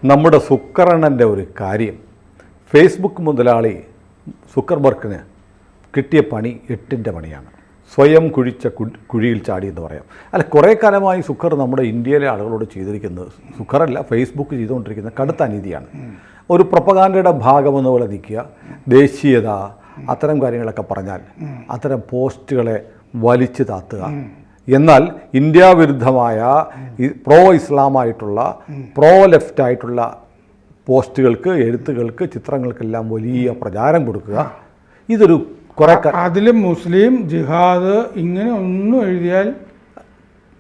നമ്മുടെ സുക്കറണ്ണൻ്റെ ഒരു കാര്യം, ഫേസ്ബുക്ക് മുതലാളി സുക്കർബർഗിന് കിട്ടിയ പണി 8ൻ്റെ പണിയാണ്. സ്വയം കുഴിച്ച കുഴിയിൽ ചാടി എന്ന് പറയാം. അല്ല, കുറേ കാലമായി സുക്കർ നമ്മുടെ ഇന്ത്യയിലെ ആളുകളോട് ചെയ്തിരിക്കുന്നത്, സുക്കറല്ല ഫേസ്ബുക്ക് ചെയ്തുകൊണ്ടിരിക്കുന്ന കടുത്ത അനീതിയാണ്. ഒരു പ്രൊപ്പഗാൻഡയുടെ ഭാഗമെന്ന പോലെ നിൽക്കുക, ദേശീയത, അത്തരം കാര്യങ്ങളൊക്കെ പറഞ്ഞാൽ അത്തരം പോസ്റ്റുകളെ വലിച്ചു താത്തുക. എന്നാൽ ഇന്ത്യ വിരുദ്ധമായ പ്രോ ഇസ്ലാമായിട്ടുള്ള പ്രോ ലെഫ്റ്റായിട്ടുള്ള പോസ്റ്റുകൾക്ക്, എഴുത്തുകൾക്ക്, ചിത്രങ്ങൾക്കെല്ലാം വലിയ പ്രചാരം കൊടുക്കുക. ഇതൊരു കുറെ അതിൽ മുസ്ലിം ജിഹാദ് ഇങ്ങനെ ഒന്നും എഴുതിയാൽ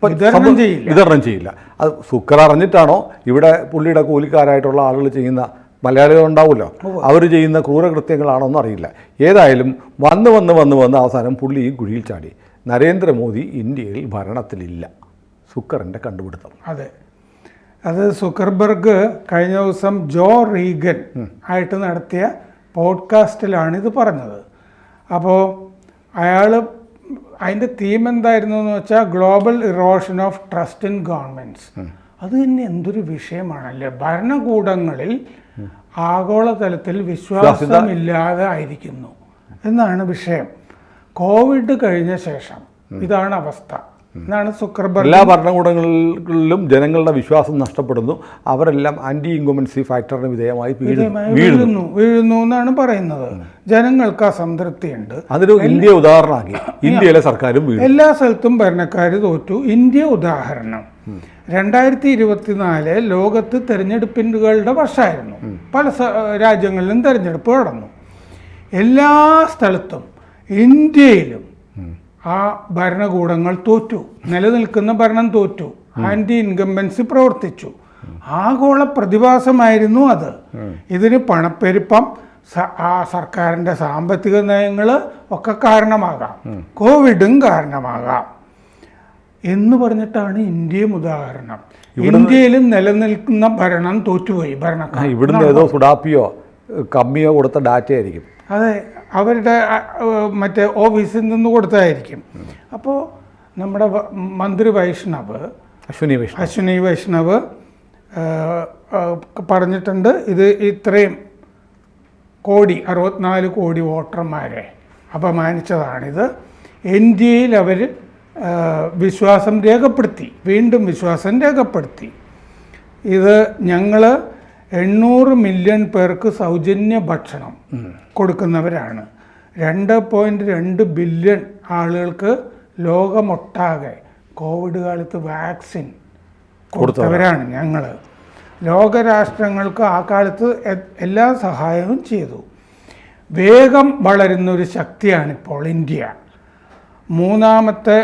വിതരണം ചെയ്യില്ല. അത് സുക്കർ അറിഞ്ഞിട്ടാണോ, ഇവിടെ പുള്ളിയുടെ കൂലിക്കാരായിട്ടുള്ള ആളുകൾ ചെയ്യുന്ന മലയാളികൾ ഉണ്ടാവുമല്ലോ, അവർ ചെയ്യുന്ന ക്രൂരകൃത്യങ്ങളാണോന്നും അറിയില്ല. ഏതായാലും വന്ന് അവസാനം പുള്ളി ഈ കുഴിയിൽ ചാടി. നരേന്ദ്രമോദി ഇന്ത്യയിൽ ഭരണത്തിലില്ല. സുക്കറിൻ്റെ കണ്ടുപിടുത്തം. അതെ, അത് സുക്കർബർഗ് കഴിഞ്ഞ ദിവസം ജോ റീഗൻ ആയിട്ട് നടത്തിയ പോഡ്കാസ്റ്റിലാണ് ഇത് പറഞ്ഞത്. അപ്പോൾ അയാൾ അതിൻ്റെ തീം എന്തായിരുന്നു എന്ന് വെച്ചാൽ global erosion of trust in governments. അത് തന്നെ എന്തൊരു വിഷയമാണല്ലേ. ഭരണകൂടങ്ങളിൽ ആഗോളതലത്തിൽ വിശ്വാസമില്ലാതെ ആയിരിക്കുന്നു എന്നാണ് വിഷയം. കോവിഡ് കഴിഞ്ഞ ശേഷം ഇതാണ് അവസ്ഥ എന്നാണ് സുക്കർബർഗ്. എല്ലാ ഭരണകൂടങ്ങളിലും ജനങ്ങളുടെ വിശ്വാസം നഷ്ടപ്പെടുന്നു. അവരെല്ലാം ആന്റി ഇൻകംബൻസി ഫാക്ടറിന് വിധേയമായി വീഴുന്നു എന്നാണ് പറയുന്നത്. ജനങ്ങൾക്ക് അസംതൃപ്തിയുണ്ട്. അതൊരു ഇന്ത്യ ഉദാഹരണമാക്കി. ഇന്ത്യയിലെ സർക്കാരും എല്ലാ സ്ഥലത്തും ഭരണക്കാർ തോറ്റു. ഇന്ത്യ ഉദാഹരണം. 2024 ലോകത്ത് തെരഞ്ഞെടുപ്പുകളുടെ വർഷമായിരുന്നു. പല രാജ്യങ്ങളിലും തെരഞ്ഞെടുപ്പ് നടന്നു. എല്ലാ സ്ഥലത്തും ഇന്ത്യയിലും ആ ഭരണകൂടങ്ങൾ തോറ്റു. നിലനിൽക്കുന്ന ഭരണം തോറ്റു. ആന്റി ഇൻകംബൻസി പ്രവർത്തിച്ചു. ആഗോള പ്രതിഭാസമായിരുന്നു അത്. ഇതിന് പണപ്പെരുപ്പം, ആ സർക്കാരിൻ്റെ സാമ്പത്തിക നയങ്ങൾ ഒക്കെ കാരണമാകാം, കോവിഡും കാരണമാകാം എന്ന് പറഞ്ഞിട്ടാണ് ഇന്ത്യയും ഉദാഹരണം. ഇന്ത്യയിലും നിലനിൽക്കുന്ന ഭരണം തോറ്റുപോയി. ഭരണക്കാർ ഇവിടുന്ന് ഏതോ സുഡാപ്പിയോ കമ്മിയോ കൊടുത്ത ഡാറ്റ ആയിരിക്കും. അതെ, അവരുടെ മറ്റേ ഓഫീസിൽ നിന്ന് കൊടുത്തതായിരിക്കും. അപ്പോൾ നമ്മുടെ മന്ത്രി അശ്വിനി വൈഷ്ണവ് പറഞ്ഞിട്ടുണ്ട്, ഇത് ഇത്രയും 64 കോടി വോട്ടർമാരെ അപമാനിച്ചതാണിത്. ഇന്ത്യയിൽ അവർ വിശ്വാസം രേഖപ്പെടുത്തി, വീണ്ടും വിശ്വാസം രേഖപ്പെടുത്തി. ഇത് ഞങ്ങൾ 800 മില്യൺ പേർക്ക് സൗജന്യ ഭക്ഷണം കൊടുക്കുന്നവരാണ്. 2.2 ബില്യൺ ആളുകൾക്ക് ലോകമൊട്ടാകെ കോവിഡ് കാലത്ത് വാക്സിൻ കൊടുത്തവരാണ് ഞങ്ങൾ. ലോകരാഷ്ട്രങ്ങൾക്ക് ആ കാലത്ത് എല്ലാ സഹായവും ചെയ്തു. വേഗം വളരുന്നൊരു ശക്തിയാണിപ്പോൾ ഇന്ത്യ. 3ാമത്തെ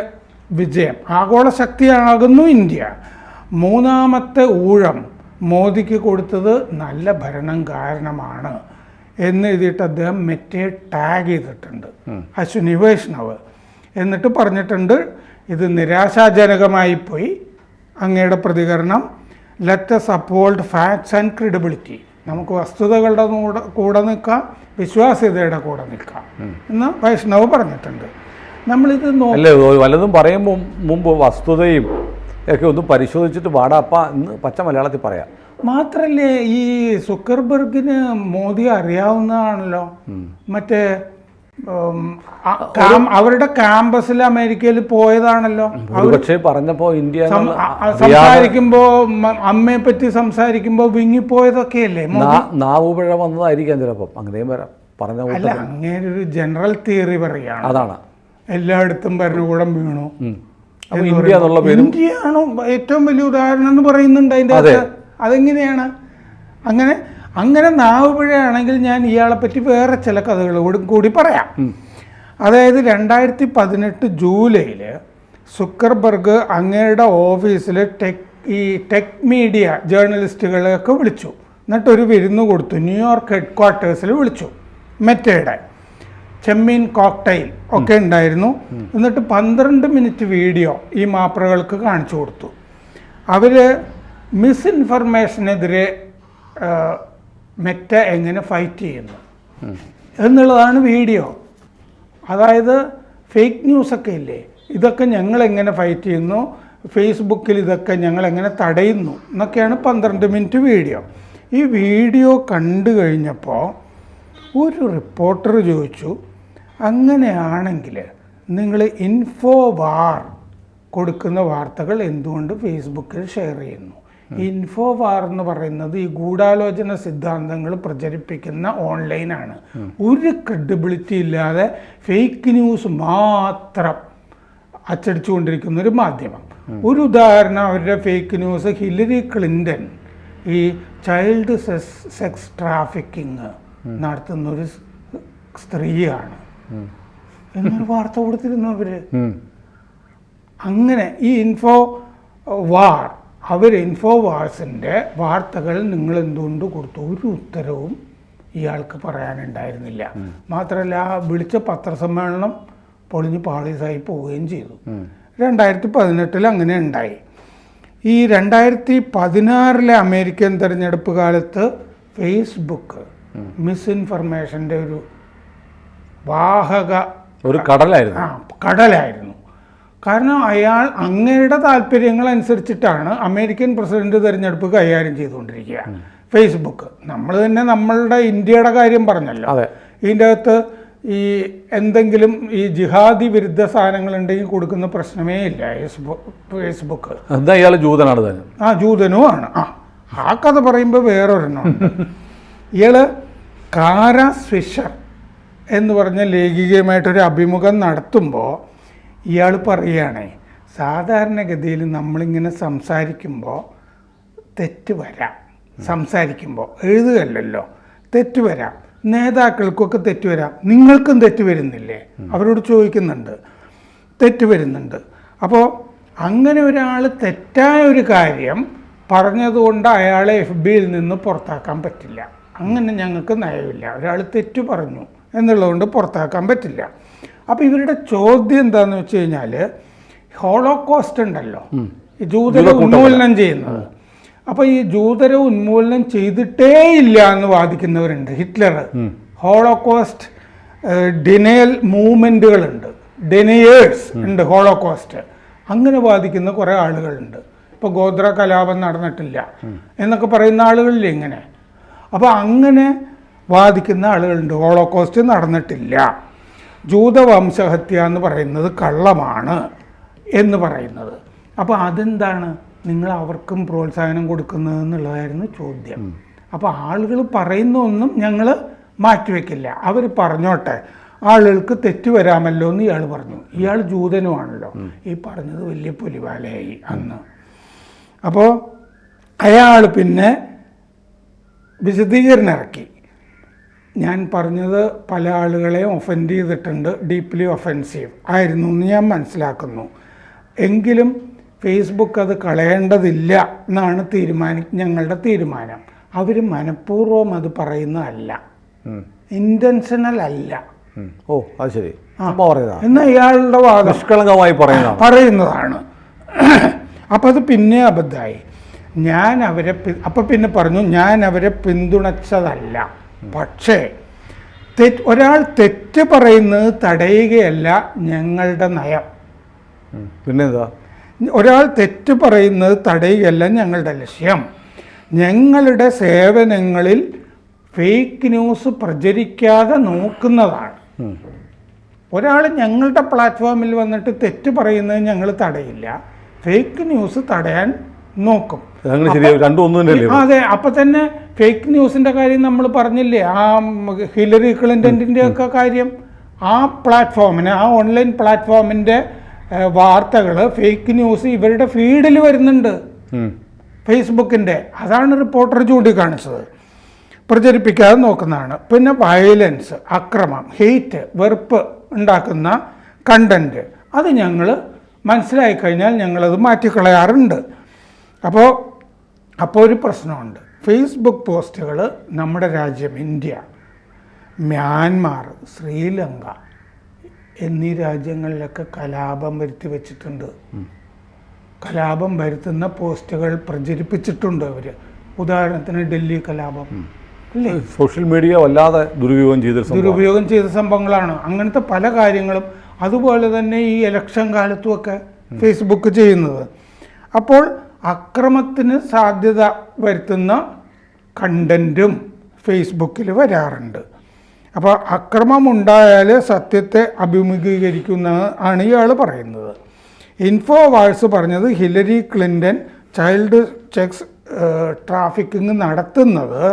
വിജയം, ആഗോള ശക്തിയാകുന്നു ഇന്ത്യ. 3ാമത്തെ ഊഴം മോദിക്ക് കൊടുത്തത് നല്ല ഭരണം കാരണമാണ് എന്ന് എഴുതിയിട്ട് അദ്ദേഹം മെറ്റയെ ടാഗ് ചെയ്തിട്ടുണ്ട്, അശ്വിനി വൈഷ്ണവ്. എന്നിട്ട് പറഞ്ഞിട്ടുണ്ട്, ഇത് നിരാശാജനകമായി പോയി അങ്ങയുടെ പ്രതികരണം. Let us uphold facts and credibility. നമുക്ക് വസ്തുതകളുടെ കൂടെ നിൽക്കാം, വിശ്വാസ്യതയുടെ കൂടെ നിൽക്കാം എന്ന് വൈഷ്ണവ് പറഞ്ഞിട്ടുണ്ട്. നമ്മളിത് വല്ലതും പറയുമ്പോൾ മുമ്പ് വസ്തുതയും ഒക്കെ ഒന്ന് പരിശോധിച്ചിട്ട് വാടാപ്പ എന്ന് പച്ച മലയാളത്തിൽ പറയാം. മാത്രല്ലേ ഈ സുക്കർബർഗിന് മോദി അറിയാവുന്നതാണല്ലോ. മറ്റേ അവരുടെ ക്യാമ്പസിൽ അമേരിക്കയിൽ പോയതാണല്ലോ. പക്ഷേ പറഞ്ഞപ്പോ ഇന്ത്യ സംസാരിക്കുമ്പോ, അമ്മയെ പറ്റി സംസാരിക്കുമ്പോ വിങ്ങിപ്പോയതൊക്കെയല്ലേ. നാവുപിഴ വന്നതായിരിക്കാം ചിലപ്പോൾ, അങ്ങനെയും വരാം. പറഞ്ഞ അല്ല, അങ്ങനെ ഒരു ജനറൽ തിയറി പറയാണ്. അതാണ് എല്ലായിടത്തും ഭരണകൂടം വീണു. ഇന്ത്യയാണോ ഏറ്റവും വലിയ ഉദാഹരണം എന്ന് പറയുന്നുണ്ട് അതിൻ്റെ അകത്ത്. അതെങ്ങനെയാണ്? അങ്ങനെ നാവുപിഴയാണെങ്കിൽ ഞാൻ ഇയാളെ പറ്റി വേറെ ചില കഥകളോടും കൂടി പറയാം. അതായത് 2018 ജൂലൈയിൽ സുക്കർബർഗ് അങ്ങയുടെ ഓഫീസിൽ ടെക് മീഡിയ ജേർണലിസ്റ്റുകളെയൊക്കെ വിളിച്ചു. എന്നിട്ടൊരു വിരുന്ന് കൊടുത്തു. ന്യൂയോർക്ക് ഹെഡ്ക്വാർട്ടേഴ്സിൽ വിളിച്ചു. മെറ്റയുടെ ചെമ്മീൻ കോക്ടെയിൽ ഒക്കെ ഉണ്ടായിരുന്നു. എന്നിട്ട് 12 മിനിറ്റ് വീഡിയോ ഈ മാപ്രകൾക്ക് കാണിച്ചു കൊടുത്തു. അവർ മിസ്ഇൻഫർമേഷനെതിരെ മെറ്റ എങ്ങനെ ഫൈറ്റ് ചെയ്യുന്നു എന്നുള്ളതാണ് വീഡിയോ. അതായത് ഫേക്ക് ന്യൂസൊക്കെ ഇല്ലേ, ഇതൊക്കെ ഞങ്ങളെങ്ങനെ ഫൈറ്റ് ചെയ്യുന്നു, ഫേസ്ബുക്കിൽ ഇതൊക്കെ ഞങ്ങളെങ്ങനെ തടയുന്നു എന്നൊക്കെയാണ് 12 മിനിറ്റ് വീഡിയോ. ഈ വീഡിയോ കണ്ടു കഴിഞ്ഞപ്പോൾ ഒരു റിപ്പോർട്ടർ ചോദിച്ചു, അങ്ങനെയാണെങ്കിൽ നിങ്ങൾ ഇൻഫോവാർ കൊടുക്കുന്ന വാർത്തകൾ എന്തുകൊണ്ട് ഫേസ്ബുക്കിൽ ഷെയർ ചെയ്യുന്നു? ഇൻഫോവാർ എന്ന് പറയുന്നത് ഈ ഗൂഢാലോചന സിദ്ധാന്തങ്ങൾ പ്രചരിപ്പിക്കുന്ന ഓൺലൈനാണ്. ഒരു ക്രെഡിബിലിറ്റി ഇല്ലാതെ ഫേക്ക് ന്യൂസ് മാത്രം അച്ചടിച്ചുകൊണ്ടിരിക്കുന്ന ഒരു മാധ്യമം. ഒരു ഉദാഹരണം, അവരുടെ ഫേക്ക് ന്യൂസ് ഹില്ലരി ക്ലിൻ്റൺ ഈ ചൈൽഡ് സെക്സ് ട്രാഫിക്കിങ് നടത്തുന്നൊരു സ്ത്രീയാണ് എന്നൊരു വാർത്ത കൊടുത്തിരുന്നു അവര്. അങ്ങനെ ഈ ഇൻഫോവാർസിൻ്റെ വാർത്തകൾ നിങ്ങൾ എന്തുകൊണ്ട് കൊടുത്തു? ഒരു ഉത്തരവും ഇയാൾക്ക് പറയാനുണ്ടായിരുന്നില്ല. മാത്രമല്ല, ആ വിളിച്ച പത്രസമ്മേളനം പൊളിഞ്ഞ് പാളീസായി പോവുകയും ചെയ്തു. 2018 അങ്ങനെ ഉണ്ടായി. ഈ 2016 അമേരിക്കൻ തെരഞ്ഞെടുപ്പ് കാലത്ത് ഫേസ്ബുക്ക് മിസ്ഇൻഫർമേഷൻ്റെ ഒരു വാഹക കടലായിരുന്നു. കാരണം അയാൾ അങ്ങയുടെ താല്പര്യങ്ങൾ അനുസരിച്ചിട്ടാണ് അമേരിക്കൻ പ്രസിഡന്റ് തെരഞ്ഞെടുപ്പ് കൈകാര്യം ചെയ്തുകൊണ്ടിരിക്കുക ഫേസ്ബുക്ക്. നമ്മൾ തന്നെ നമ്മളുടെ ഇന്ത്യയുടെ കാര്യം പറഞ്ഞല്ലോ. ഇതിൻ്റെ അകത്ത് ഈ എന്തെങ്കിലും ഈ ജിഹാദി വിരുദ്ധ സാധനങ്ങളുണ്ടെങ്കിൽ കൊടുക്കുന്ന പ്രശ്നമേ ഇല്ല ഫേസ്ബുക്ക്. എന്താ ഇയാൾ ജൂതനാണ് തന്നെ? ജൂതനും ആണ്. ആ കഥ പറയുമ്പോൾ വേറൊരെണ്ണം. ഇയാള് കാര സ്വിഷർ എന്ന് പറഞ്ഞ ലേഖികയുമായിട്ടൊരു അഭിമുഖം നടത്തുമ്പോൾ ഇയാൾ പറയുകയാണേ, സാധാരണഗതിയിൽ നമ്മളിങ്ങനെ സംസാരിക്കുമ്പോൾ തെറ്റ് വരാം. സംസാരിക്കുമ്പോൾ എഴുതുകയല്ലോ, തെറ്റ് വരാം. നേതാക്കൾക്കൊക്കെ തെറ്റ് വരാം. നിങ്ങൾക്കും തെറ്റ് വരുന്നില്ലേ? അവരോട് ചോദിക്കുന്നുണ്ട്. തെറ്റ് വരുന്നുണ്ട്. അപ്പോൾ അങ്ങനെ ഒരാൾ തെറ്റായ ഒരു കാര്യം പറഞ്ഞതുകൊണ്ട് അയാളെ FBയിൽ നിന്ന് പുറത്താക്കാൻ പറ്റില്ല. അങ്ങനെ ഞങ്ങൾക്ക് നയമില്ല. ഒരാൾ തെറ്റ് പറഞ്ഞു എന്നുള്ളതുകൊണ്ട് പുറത്താക്കാൻ പറ്റില്ല. അപ്പോൾ ഇവരുടെ ചോദ്യം എന്താണെന്ന് വെച്ച് കഴിഞ്ഞാൽ, ഹോളോകോസ്റ്റ് ഉണ്ടല്ലോ, ഈ ജൂതരെ ഉന്മൂലനം ചെയ്യുന്നത്. അപ്പോൾ ഈ ജൂതരെ ഉന്മൂലനം ചെയ്തിട്ടേ ഇല്ല എന്ന് വാദിക്കുന്നവരുണ്ട്. ഹിറ്റ്ലർ ഹോളോകോസ്റ്റ് ഡിനയൽ മൂവ്മെൻറ്റുകളുണ്ട്, ഡെനിയേഴ്സ് ഉണ്ട് ഹോളോകോസ്റ്റ്. അങ്ങനെ വാദിക്കുന്ന കുറേ ആളുകളുണ്ട്. ഇപ്പോൾ ഗോത്ര കലാപം നടന്നിട്ടില്ല എന്നൊക്കെ പറയുന്ന ആളുകളില്ലേ ഇങ്ങനെ. അപ്പോൾ അങ്ങനെ വാദിക്കുന്ന ആളുകളുണ്ട്. ഹോളോകോസ്റ്റ് നടന്നിട്ടില്ല, ജൂതവംശഹത്യ എന്ന് പറയുന്നത് കള്ളമാണ് എന്ന് പറയുന്നത്. അപ്പോൾ അതെന്താണ് നിങ്ങൾ അവർക്കും പ്രോത്സാഹനം കൊടുക്കുന്നത് എന്നുള്ളതായിരുന്നു ചോദ്യം. അപ്പോൾ ആളുകൾ പറയുന്ന ഒന്നും ഞങ്ങൾ മാറ്റിവെക്കില്ല, അവർ പറഞ്ഞോട്ടെ, ആളുകൾക്ക് തെറ്റ് വരാമല്ലോ എന്ന് ഇയാൾ പറഞ്ഞു. ഇയാൾ ജൂതനുമാണല്ലോ. ഈ പറഞ്ഞത് വലിയ പുലിവാലയായി അന്ന്. അപ്പോൾ അയാൾ പിന്നെ വിശദീകരണം ഇറക്കി. ഞാൻ പറഞ്ഞത് പല ആളുകളെയും ഒഫൻഡ് ചെയ്തിട്ടുണ്ട്, ഡീപ്ലി ഒഫൻസീവ് ആയിരുന്നു എന്ന് ഞാൻ മനസ്സിലാക്കുന്നു. എങ്കിലും ഫേസ്ബുക്ക് അത് കളയേണ്ടതില്ല എന്നാണ് ഞങ്ങളുടെ തീരുമാനം. അവർ മനഃപൂർവ്വം അത് പറയുന്നതല്ല, ഇൻറ്റൻഷനൽ അല്ല. ഓ, അത് ശരി. എന്നാൽ ഇയാളുടെ വാദം നിഷ്കളങ്കമായി പറയുന്നതാണ്. അപ്പം അത് പിന്നെ അബദ്ധമായി. അപ്പം പിന്നെ പറഞ്ഞു, ഞാൻ അവരെ പിന്തുണച്ചതല്ല. പക്ഷേ ഒരാൾ തെറ്റ് പറയുന്നത് തടയുകയല്ല ഞങ്ങളുടെ നയം. പിന്നെന്താ? ഒരാൾ തെറ്റ് പറയുന്നത് തടയുകയല്ല ഞങ്ങളുടെ ലക്ഷ്യം. ഞങ്ങളുടെ സേവനങ്ങളിൽ ഫേക്ക് ന്യൂസ് പ്രചരിക്കാതെ നോക്കുന്നതാണ്. ഒരാൾ ഞങ്ങളുടെ പ്ലാറ്റ്ഫോമിൽ വന്നിട്ട് തെറ്റ് പറയുന്നത് ഞങ്ങൾ തടയില്ല, ഫേക്ക് ന്യൂസ് തടയാൻ നോക്കും. അതെ. അപ്പം തന്നെ ഫേക്ക് ന്യൂസിൻ്റെ കാര്യം നമ്മൾ പറഞ്ഞില്ലേ, ആ ഹില്ലറി ക്ലിൻ്റൻ്റെ ഒക്കെ കാര്യം. ആ പ്ലാറ്റ്ഫോമിന്, ആ ഓൺലൈൻ പ്ലാറ്റ്ഫോമിൻ്റെ വാർത്തകൾ, ഫേക്ക് ന്യൂസ് ഇവരുടെ ഫീഡിൽ വരുന്നുണ്ട് ഫേസ്ബുക്കിൻ്റെ. അതാണ് റിപ്പോർട്ടർ ചൂണ്ടിക്കാണിച്ചത്. പ്രചരിപ്പിക്കാതെ നോക്കുന്നതാണ്. പിന്നെ വയലൻസ്, അക്രമം, ഹെയ്റ്റ്, വെറുപ്പ് ഉണ്ടാക്കുന്ന കണ്ടൻറ്റ്, അത് ഞങ്ങൾ മനസ്സിലായി കഴിഞ്ഞാൽ ഞങ്ങളത് മാറ്റിക്കളയാറുണ്ട്. അപ്പോൾ ഒരു പ്രശ്നമുണ്ട്. ഫേസ്ബുക്ക് പോസ്റ്റുകൾ നമ്മുടെ രാജ്യം ഇന്ത്യ, മ്യാൻമാർ, ശ്രീലങ്ക എന്നീ രാജ്യങ്ങളിലൊക്കെ കലാപം വരുത്തി വെച്ചിട്ടുണ്ട്. കലാപം വരുത്തുന്ന പോസ്റ്റുകൾ പ്രചരിപ്പിച്ചിട്ടുണ്ട് അവർ. ഉദാഹരണത്തിന് ഡൽഹി കലാപം അല്ലേ, സോഷ്യൽ മീഡിയ വല്ലാതെ ദുരുപയോഗം ചെയ്ത സംഭവങ്ങളാണ്. അങ്ങനത്തെ പല കാര്യങ്ങളും. അതുപോലെ തന്നെ ഈ ഇലക്ഷൻ കാലത്തുമൊക്കെ ഫേസ്ബുക്ക് ചെയ്യുന്നത്. അപ്പോൾ അക്രമത്തിന് സാധ്യത വരുത്തുന്ന കണ്ടൻറ്റും ഫേസ്ബുക്കിൽ വരാറുണ്ട്. അപ്പോൾ അക്രമം ഉണ്ടായാൽ സത്യത്തെ അഭിമുഖീകരിക്കുന്ന ആണ് ഇയാൾ പറയുന്നത്. ഇൻഫോവാഴ്സ് പറഞ്ഞത് Hillary Clinton child sex trafficking നടത്തുന്നത്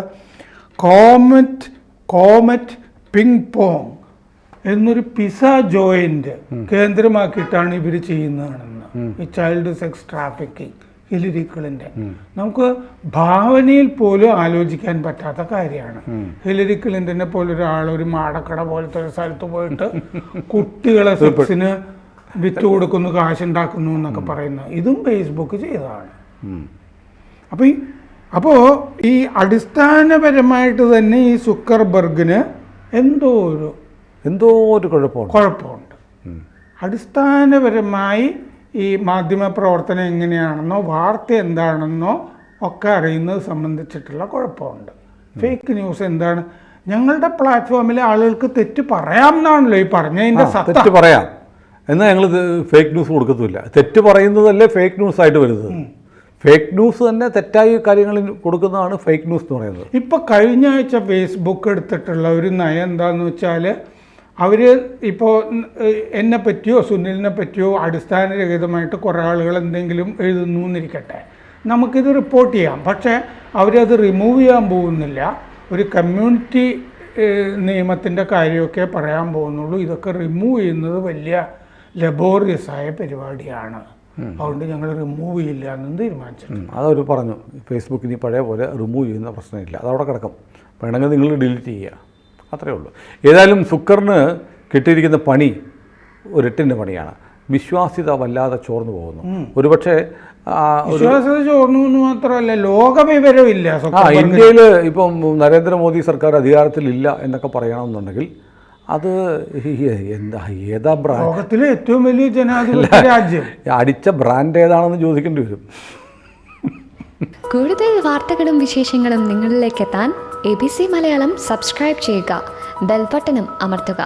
കോമറ്റ് പിങ് പോങ് എന്നൊരു പിസ ജോയിൻ്റ് കേന്ദ്രമാക്കിയിട്ടാണ് ഇവർ ചെയ്യുന്നതാണെന്ന്. ഈ child sex trafficking Hillary Clinton നമുക്ക് ഭാവനയിൽ പോലും ആലോചിക്കാൻ പറ്റാത്ത കാര്യമാണ്. ഹിലരി ക്ലിൻ്റനെ പോലെ ഒരാൾ ഒരു മാടക്കട പോലത്തെ ഒരു സ്ഥലത്ത് പോയിട്ട് കുട്ടികളെ സെക്സിന് വിറ്റ് കൊടുക്കുന്നു, കാശുണ്ടാക്കുന്നു എന്നൊക്കെ പറയുന്നത് ഇതും ഫേസ്ബുക്ക് ചെയ്തതാണ്. അപ്പോൾ ഈ അടിസ്ഥാനപരമായിട്ട് തന്നെ ഈ സുക്കർബർഗിന് എന്തോ ഒരു കുഴപ്പമുണ്ട്. അടിസ്ഥാനപരമായി ഈ മാധ്യമ പ്രവർത്തനം എങ്ങനെയാണെന്നോ വാർത്ത എന്താണെന്നോ ഒക്കെ അറിയുന്നത് സംബന്ധിച്ചിട്ടുള്ള കുഴപ്പമുണ്ട്. ഫേക്ക് ന്യൂസ് എന്താണ്? ഞങ്ങളുടെ പ്ലാറ്റ്ഫോമിലെ ആളുകൾക്ക് തെറ്റ് പറയാം എന്നാണല്ലോ ഈ പറഞ്ഞതിൻ്റെ തെറ്റ് പറയാം എന്നാൽ ഞങ്ങൾ ഫേക്ക് ന്യൂസ് കൊടുക്കത്തില്ല. തെറ്റ് പറയുന്നതല്ലേ ഫേക്ക് ന്യൂസ് ആയിട്ട് വരുന്നത്. ഫേക്ക് ന്യൂസ് തന്നെ തെറ്റായ കാര്യങ്ങൾ കൊടുക്കുന്നതാണ് ഫേക്ക് ന്യൂസ് എന്ന് പറയുന്നത്. ഇപ്പോൾ കഴിഞ്ഞ ആഴ്ച ഫേസ്ബുക്ക് എടുത്തിട്ടുള്ള ഒരു നയം എന്താണെന്ന് വെച്ചാൽ അവർ ഇപ്പോൾ എന്നെ പറ്റിയോ സുനിലിനെ പറ്റിയോ അടിസ്ഥാനരഹിതമായിട്ട് കുറേ ആളുകൾ എന്തെങ്കിലും എഴുതുന്നു എന്നിരിക്കട്ടെ, നമുക്കിത് റിപ്പോർട്ട് ചെയ്യാം. പക്ഷേ അവരത് റിമൂവ് ചെയ്യാൻ പോകുന്നില്ല. ഒരു കമ്മ്യൂണിറ്റി നിയമത്തിൻ്റെ കാര്യമൊക്കെ പറയാൻ പോകുന്നുള്ളൂ. ഇതൊക്കെ റിമൂവ് ചെയ്യുന്നത് വലിയ ലബോറിയസ് ആയ പരിപാടിയാണ്, അതുകൊണ്ട് ഞങ്ങൾ റിമൂവ് ചെയ്യില്ല എന്നും തീരുമാനിച്ചു. അതവർ പറഞ്ഞു ഫേസ്ബുക്ക് ഇനി പഴയ പോലെ റിമൂവ് ചെയ്യുന്ന പ്രശ്നമില്ല, അതവിടെ കിടക്കും, വേണമെങ്കിൽ നിങ്ങൾ ഡിലീറ്റ് ചെയ്യുക, അത്രയേ ഉള്ളൂ. ഏതായാലും സുക്കറിന് കിട്ടിയിരിക്കുന്ന പണി ഒരു എട്ടിൻ്റെ പണിയാണ്. വിശ്വാസ്യത വല്ലാതെ ചോർന്നു പോകുന്നു. ഒരുപക്ഷെ വിശ്വാസ്യത ചോർന്നു എന്ന് മാത്രമല്ല ലോകവിവരമില്ല. ഇന്ത്യയിൽ ഇപ്പം നരേന്ദ്രമോദി സർക്കാർ അധികാരത്തിലില്ല എന്നൊക്കെ പറയണമെന്നുണ്ടെങ്കിൽ അത് ഏതാ ബ്രാൻഡ്? ലോകത്തിലെ ഏറ്റവും വലിയ ജനാധിപത്യ രാജ്യം അടിച്ച ബ്രാൻഡ് ഏതാണെന്ന് ചോദിക്കേണ്ടി വരും. കൂടുതൽ വാർത്തകളും വിശേഷങ്ങളും നിങ്ങളിലേക്ക് എത്താൻ ABC മലയാളം സബ്സ്ക്രൈബ് ചെയ്യുക, ബെൽ ബട്ടണും അമർത്തുക.